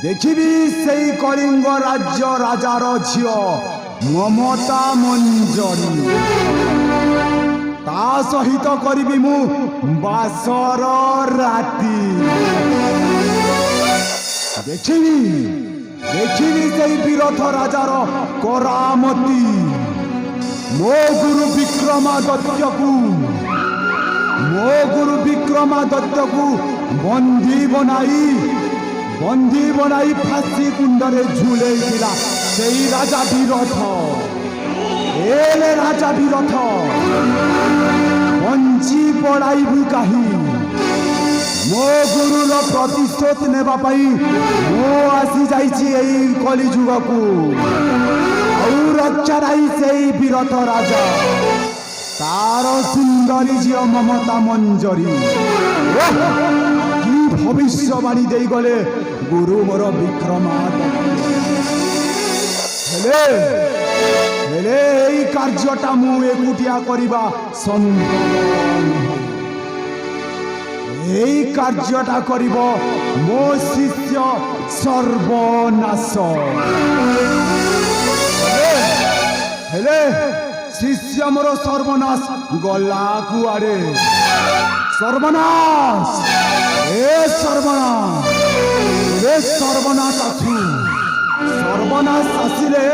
देखिबी से कलिंग राज्य राजार झील ममता मंजरी ता सहित करिबी मु बासर राती देखिबी देखिबी से विरथ राजार करामती मो गुरु विक्रमादित्य को बंदी बनाई फांसी कुंडरे झूले से राजा विरथ एले राजा विरथ बंची पड़ाइबू कहीं मो गुरुर प्रतिशोध नेबा पई मो आसी जाइछि एई कलिजुग को और रक्षा राई से विरथ राजा तार सुंदरी झील ममता मंजरी कि भविष्यवाणी दे गले गुरु मोर हेले एई कार्यटा मु एकुटिया करिबा संभव এই কার্যটা করিব মো শিষ্য সর্বনাশ হেলে শিষ্য মোর সর্বনাশ গলা কুয়াড়ে সর্বনাশ এ সর্বনাশ আছু সর্বনাশ আসিলে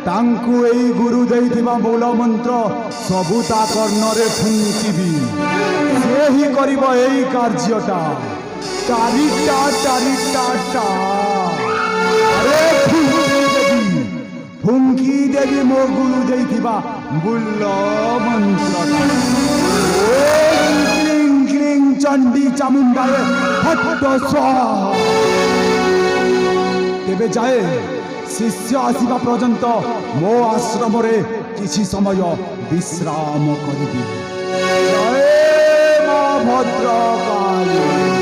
तांकु एई गुरु देइथिबा मूल मंत्र सबुता कर्णरे फुंकिबी से ही करिबो एई कार्यटा टारिटा टारिटा टा अरे फुंकी देवी मो गुरु देइथिबा मूल मंत्र ओम क्लीं क्लीं चंडी चामुंडाए हट्ट स्वाहा तेबे जाए शिष्य आसवा पर्यंत मो आश्रम किसी समय विश्राम करी जय मां भद्रकाली।